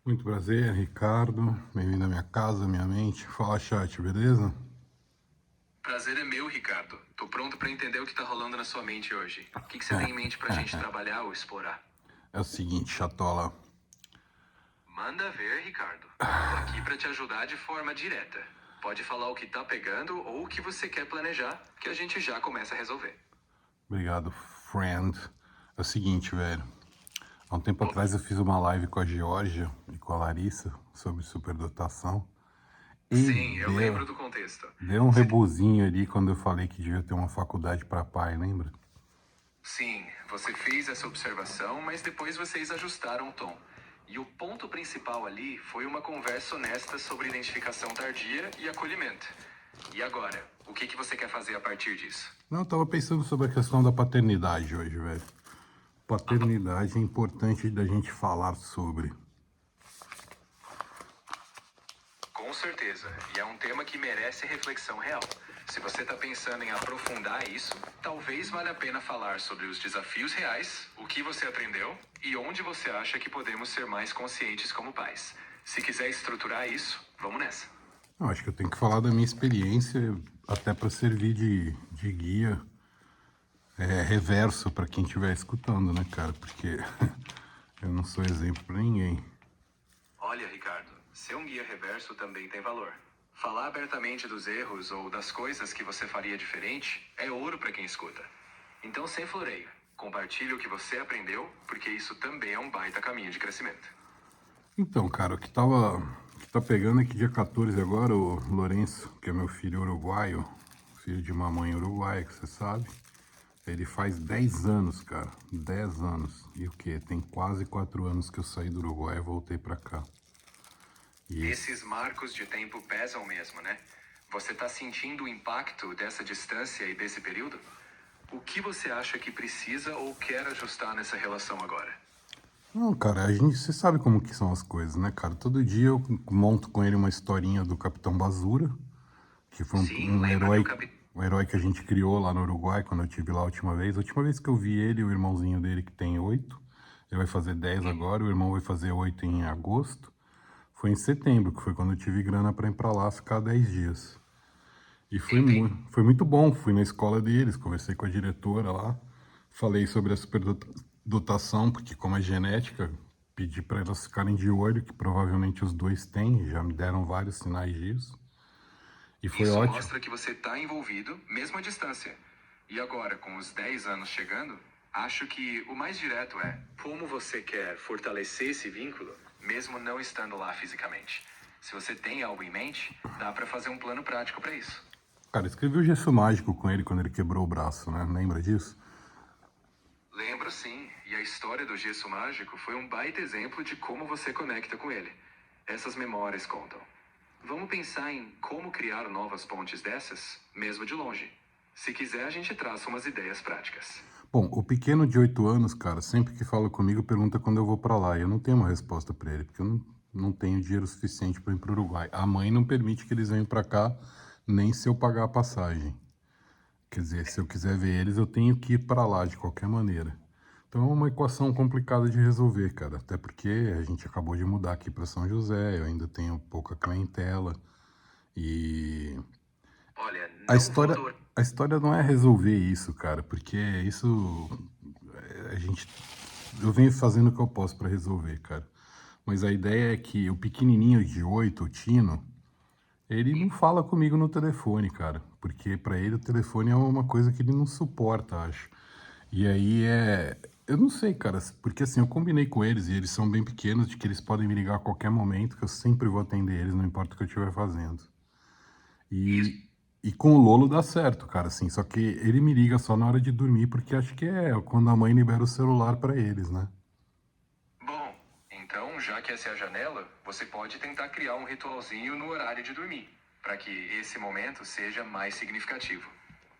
Muito prazer, Ricardo. Bem-vindo à minha casa, minha mente. Fala, chat, beleza? Prazer é meu, Ricardo. Tô pronto pra entender o que tá rolando na sua mente hoje. O que você tem em mente pra gente trabalhar ou explorar? É o seguinte, chatola. Manda ver, Ricardo. Tô aqui pra te ajudar de forma direta. Pode falar o que tá pegando ou o que você quer planejar, que a gente já começa a resolver. Obrigado, friend. É o seguinte, velho. Há um tempo Opa. atrás eu fiz uma live com a Georgia e com a Larissa sobre superdotação. E Sim, eu lembro do contexto. deu um Você... rebuzinho ali quando eu falei que devia ter uma faculdade para pai, lembra? Sim, você fez essa observação, mas depois vocês ajustaram o tom. E o ponto principal ali foi uma conversa honesta sobre identificação tardia e acolhimento. E agora, o que você quer fazer a partir disso? Não, eu tava pensando sobre a questão da paternidade hoje, velho. Paternidade é importante da gente falar sobre. Com certeza, e é um tema que merece reflexão real. Se você está pensando em aprofundar isso, talvez valha a pena falar sobre os desafios reais, o que você aprendeu e onde você acha que podemos ser mais conscientes como pais. Se quiser estruturar isso, vamos nessa. Eu acho que eu tenho que falar da minha experiência, até para servir de guia reverso para quem estiver escutando, né, cara? Porque eu não sou exemplo para ninguém. Olha, Ricardo, ser um guia reverso também tem valor. Falar abertamente dos erros ou das coisas que você faria diferente é ouro para quem escuta. Então, sem floreio, compartilhe o que você aprendeu, porque isso também é um baita caminho de crescimento. Então, cara, o que tá pegando é que dia 14 agora, o Lourenço, que é meu filho uruguaio, filho de mamãe uruguaia, que você sabe, ele faz 10 anos, cara, 10 anos. E o quê? Tem quase 4 anos que eu saí do Uruguai e voltei pra cá. E Esses marcos de tempo pesam mesmo, né? Você tá sentindo o impacto dessa distância e desse período? O que você acha que precisa ou quer ajustar nessa relação agora? Não, cara, você sabe como que são as coisas, né, cara? Todo dia eu monto com ele uma historinha do Capitão Bazura, que foi Sim, lembro que o capitão... um herói que a gente criou lá no Uruguai quando eu tive lá a última vez. A última vez que eu vi ele, o irmãozinho dele que tem 8, ele vai fazer 10 agora, o irmão vai fazer 8 em agosto. Foi em setembro, que foi quando eu tive grana pra ir pra lá ficar 10 dias. E Entende? foi muito bom, fui na escola deles, conversei com a diretora lá, falei sobre a superdotação, porque como é genética, pedi para elas ficarem de olho, que provavelmente os dois têm, já me deram vários sinais disso. E foi Isso ótimo. mostra que você está envolvido, mesmo à distância. E agora, com os 10 anos chegando, acho que o mais direto é como você quer fortalecer esse vínculo, mesmo não estando lá fisicamente. Se você tem algo em mente, dá para fazer um plano prático para isso. Cara, escrevi o gesso mágico com ele quando ele quebrou o braço, né? Lembra disso? Lembro sim, e a história do gesso mágico foi um baita exemplo de como você conecta com ele. Essas memórias contam. Vamos pensar em como criar novas pontes dessas, mesmo de longe. Se quiser, a gente traça umas ideias práticas. Bom, o pequeno de 8 anos, cara, sempre que fala comigo, pergunta quando eu vou pra lá. E eu não tenho uma resposta pra ele, porque eu não tenho dinheiro suficiente pra ir pro Uruguai. A mãe não permite que eles venham pra cá, nem se eu pagar a passagem. Quer dizer, se eu quiser ver eles, eu tenho que ir pra lá de qualquer maneira. Então é uma equação complicada de resolver, cara. Até porque a gente acabou de mudar aqui pra São José, eu ainda tenho pouca clientela. E Olha, a não vou história, adorar. a história não é resolver isso, cara, porque isso a gente eu venho fazendo o que eu posso pra resolver, cara. Mas a ideia é que o pequenininho de 8, o Tino, ele não fala comigo no telefone, cara, porque pra ele o telefone é uma coisa que ele não suporta, acho. E aí eu não sei, cara, porque assim, eu combinei com eles e eles são bem pequenos de que eles podem me ligar a qualquer momento, que eu sempre vou atender eles, não importa o que eu estiver fazendo. Isso. E com o Lolo dá certo, cara, assim, só que ele me liga só na hora de dormir, porque acho que é quando a mãe libera o celular pra eles, né? Bom, então, já que essa é a janela, você pode tentar criar um ritualzinho no horário de dormir, para que esse momento seja mais significativo.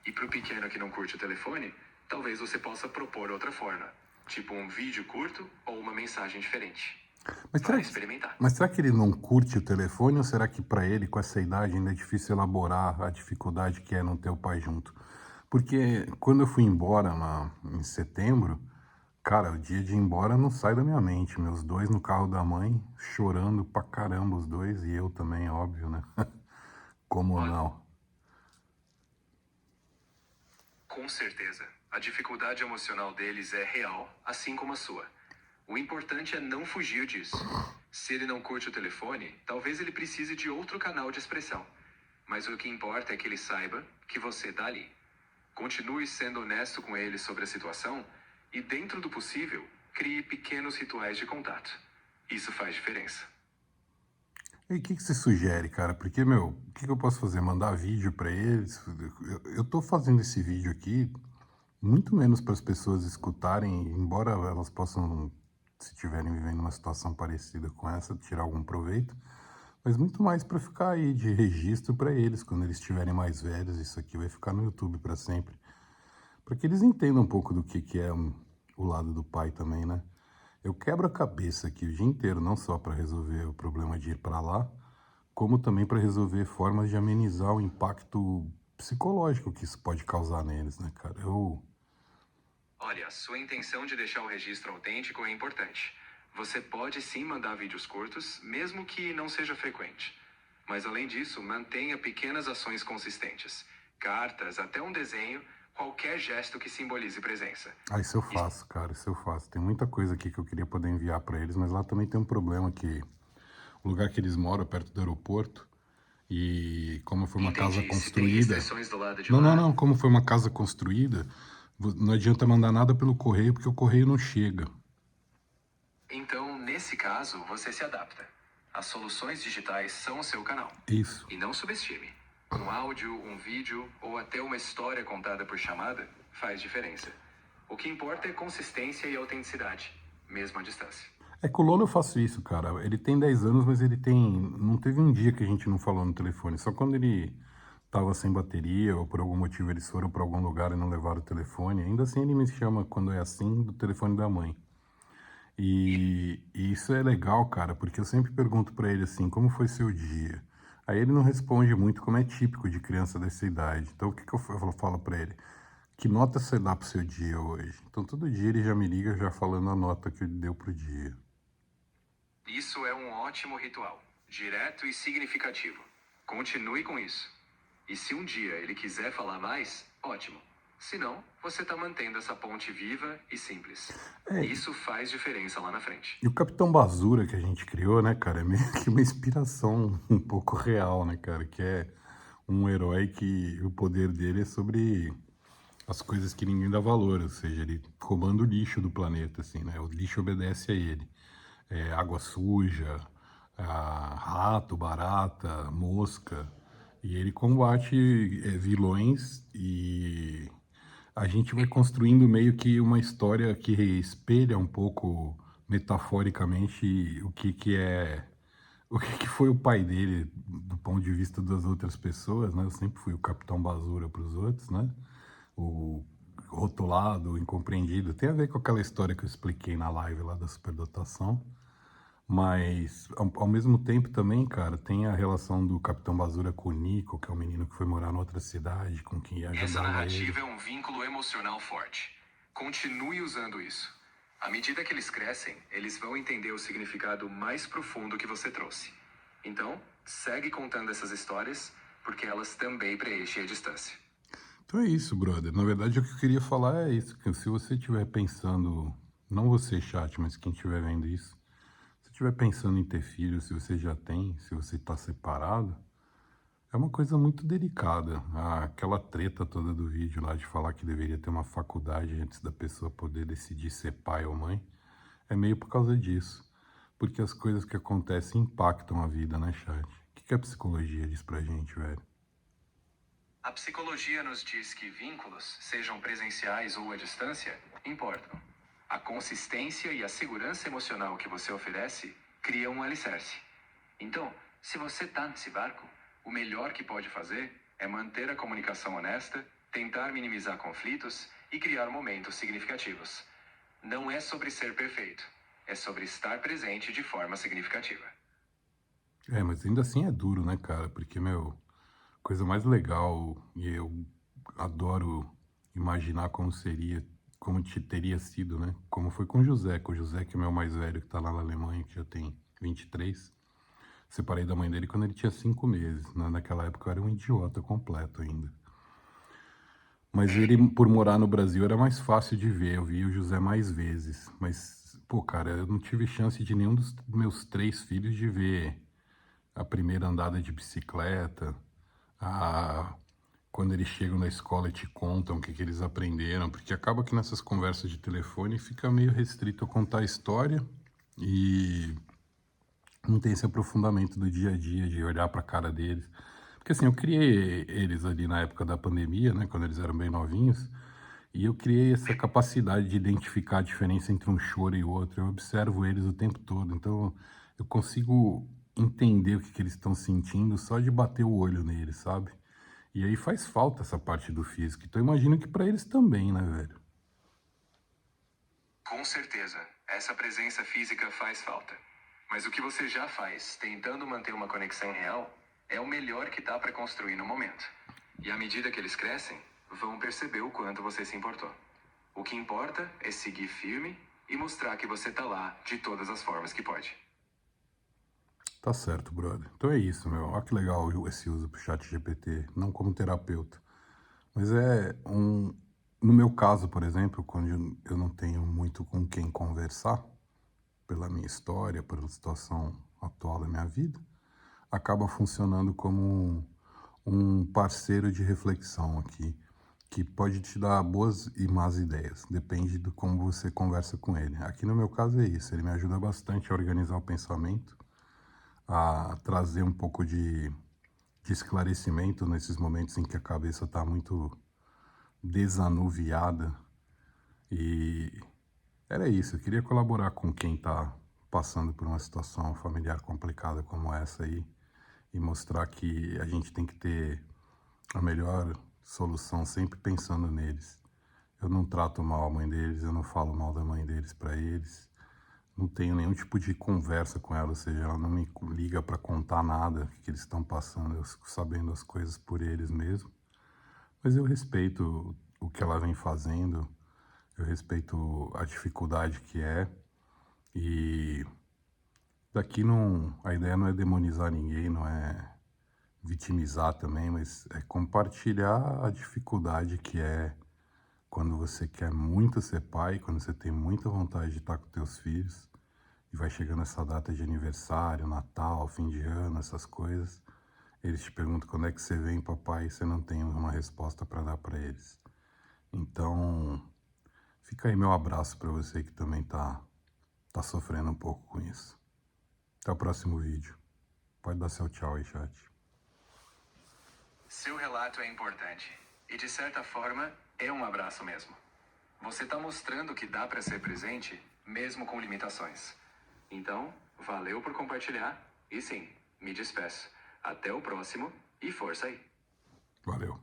E para o pequeno que não curte o telefone, talvez você possa propor outra forma, tipo um vídeo curto ou uma mensagem diferente. Mas será, Vale experimentar. mas será que ele não curte o telefone ou será que pra ele, com essa idade, ainda é difícil elaborar a dificuldade que é não ter o pai junto? Porque quando eu fui embora lá em setembro, Cara, o dia de ir embora não sai da minha mente. Meus dois no carro da mãe, chorando pra caramba os dois, e eu também, óbvio, né? Como Olha, não? com certeza, a dificuldade emocional deles é real, assim como a sua. O importante é não fugir disso. Se ele não curte o telefone, talvez ele precise de outro canal de expressão. Mas o que importa é que ele saiba que você tá ali. Continue sendo honesto com ele sobre a situação e, dentro do possível, crie pequenos rituais de contato. Isso faz diferença. E o que que você sugere, cara? Porque, meu, o que que eu posso fazer? Mandar vídeo pra eles? Eu tô fazendo esse vídeo aqui muito menos para as pessoas escutarem, embora elas possam, se estiverem vivendo uma situação parecida com essa, tirar algum proveito, mas muito mais para ficar aí de registro para eles, quando eles estiverem mais velhos. Isso aqui vai ficar no YouTube para sempre, para que eles entendam um pouco do que é o lado do pai também, né? Eu quebro a cabeça aqui o dia inteiro, não só para resolver o problema de ir para lá, como também para resolver formas de amenizar o impacto psicológico que isso pode causar neles, né, cara? Olha, sua intenção de deixar o registro autêntico é importante. Você pode sim mandar vídeos curtos, mesmo que não seja frequente. Mas além disso, mantenha pequenas ações consistentes. Cartas, até um desenho, qualquer gesto que simbolize presença. Ah, isso eu faço, cara, isso eu faço. Tem muita coisa aqui que eu queria poder enviar para eles, mas lá também tem um problema que o lugar que eles moram é perto do aeroporto e como foi uma casa Entendi. Se tem construída... restrições do lado de Não, não, lá, não, como foi uma casa construída, não adianta mandar nada pelo correio porque o correio não chega. então, nesse caso, você se adapta. As soluções digitais são o seu canal. Isso. E não subestime. Um áudio, um vídeo ou até uma história contada por chamada faz diferença. O que importa é consistência e autenticidade, mesmo à distância. É com o Lono eu faço isso, cara. Ele tem 10 anos, mas ele tem... Não teve um dia que a gente não falou no telefone. Só quando ele tava sem bateria ou por algum motivo eles foram para algum lugar e não levaram o telefone. Ainda assim ele me chama, quando é assim, do telefone da mãe. E isso é legal, cara, porque eu sempre pergunto pra ele assim, como foi seu dia? Aí ele não responde muito, como é típico de criança dessa idade. Então o que que eu falo pra ele? Que nota você dá pro seu dia hoje? Então todo dia ele já me liga já falando a nota que ele deu pro dia. Isso é um ótimo ritual, direto e significativo. Continue com isso. E se um dia ele quiser falar mais, ótimo. Se não, você está mantendo essa ponte viva e simples. É, Isso faz diferença lá na frente. e o Capitão Basura que a gente criou, né, cara, é meio que uma inspiração um pouco real, né, cara, que é um herói que o poder dele é sobre as coisas que ninguém dá valor, ou seja, ele roubando o lixo do planeta, assim, né? O lixo obedece a ele. É, água suja, rato, barata, mosca. E ele combate vilões e a gente vai construindo meio que uma história que espelha um pouco metaforicamente que é o que foi o pai dele do ponto de vista das outras pessoas, né? Eu sempre fui o Capitão Basura para os outros, né? O rotulado, o incompreendido. Tem a ver com aquela história que eu expliquei na live lá da superdotação. Mas, ao mesmo tempo também, cara, tem a relação do Capitão Basura com o Nico, que é um menino que foi morar em outra cidade, com quem Essa ajudava ele. narrativa é um vínculo emocional forte. Continue usando isso. À medida que eles crescem, eles vão entender o significado mais profundo que você trouxe. Então, segue contando essas histórias, porque elas também preenchem a distância. Então é isso, brother. Na verdade, o que eu queria falar é isso, que se você estiver pensando, não você, chat, mas quem estiver vendo isso, se estiver pensando em ter filho, se você já tem, se você está separado, é uma coisa muito delicada. Aquela treta toda do vídeo lá de falar que deveria ter uma faculdade antes da pessoa poder decidir ser pai ou mãe, é meio por causa disso. Porque as coisas que acontecem impactam a vida, né, chat? O que a psicologia diz pra gente, velho? A psicologia nos diz que vínculos, sejam presenciais ou à distância, importam. A consistência e a segurança emocional que você oferece criam um alicerce. Então, se você está nesse barco, o melhor que pode fazer é manter a comunicação honesta, tentar minimizar conflitos e criar momentos significativos. Não é sobre ser perfeito, é sobre estar presente de forma significativa. É, mas ainda assim é duro, né, cara? Porque, meu, coisa mais legal, e eu adoro imaginar como seria teria sido, né? Como foi com o José, que é o meu mais velho, que tá lá na Alemanha, que já tem 23. Separei da mãe dele quando ele tinha 5 meses. Naquela época eu era um idiota completo ainda. Mas ele, por morar no Brasil, era mais fácil de ver. Eu vi o José mais vezes. Mas, pô, cara, eu não tive chance de nenhum dos meus 3 filhos de ver a primeira andada de bicicleta, a... quando eles chegam na escola e te contam o que, que eles aprenderam, porque acaba que nessas conversas de telefone fica meio restrito a contar a história e não tem esse aprofundamento do dia a dia, de olhar para a cara deles. Porque assim, eu criei eles ali na época da pandemia, né, quando eles eram bem novinhos, e eu criei essa capacidade de identificar a diferença entre um choro e outro. Eu observo eles o tempo todo, então eu consigo entender o que, que eles estão sentindo só de bater o olho neles, sabe? E aí faz falta essa parte do físico. Então eu imagino que para eles também, né, velho? Com certeza, essa presença física faz falta. Mas o que você já faz, tentando manter uma conexão real, é o melhor que dá para construir no momento. E à medida que eles crescem, vão perceber o quanto você se importou. O que importa é seguir firme e mostrar que você tá lá de todas as formas que pode. Tá certo, brother. Então é isso, meu. Olha que legal esse uso pro chat GPT, não como terapeuta. Mas no meu caso, por exemplo, quando eu não tenho muito com quem conversar, pela minha história, pela situação atual da minha vida, acaba funcionando como um parceiro de reflexão aqui, que pode te dar boas e más ideias, depende de como você conversa com ele. Aqui no meu caso é isso, ele me ajuda bastante a organizar o pensamento, a trazer um pouco de esclarecimento nesses momentos em que a cabeça está muito desanuviada. E era isso, eu queria colaborar com quem está passando por uma situação familiar complicada como essa aí e mostrar que a gente tem que ter a melhor solução sempre pensando neles. Eu não trato mal a mãe deles, eu não falo mal da mãe deles para eles, não tenho nenhum tipo de conversa com ela, ou seja, ela não me liga para contar nada que eles estão passando, eu fico sabendo as coisas por eles mesmo. Mas eu respeito o que ela vem fazendo, eu respeito a dificuldade que é, e daqui não, a ideia não é demonizar ninguém, não é vitimizar também, mas é compartilhar a dificuldade que é quando você quer muito ser pai, quando você tem muita vontade de estar com teus filhos, e vai chegando essa data de aniversário, Natal, fim de ano, essas coisas, eles te perguntam quando é que você vem, papai, e você não tem uma resposta para dar para eles. Então, fica aí meu abraço para você que também tá sofrendo um pouco com isso. Até o próximo vídeo. Pode dar seu tchau aí, chat. Seu relato é importante. E de certa forma, é um abraço mesmo. Você tá mostrando que dá para ser presente, mesmo com limitações. Então, valeu por compartilhar. E sim, me despeço. Até o próximo e força aí. Valeu.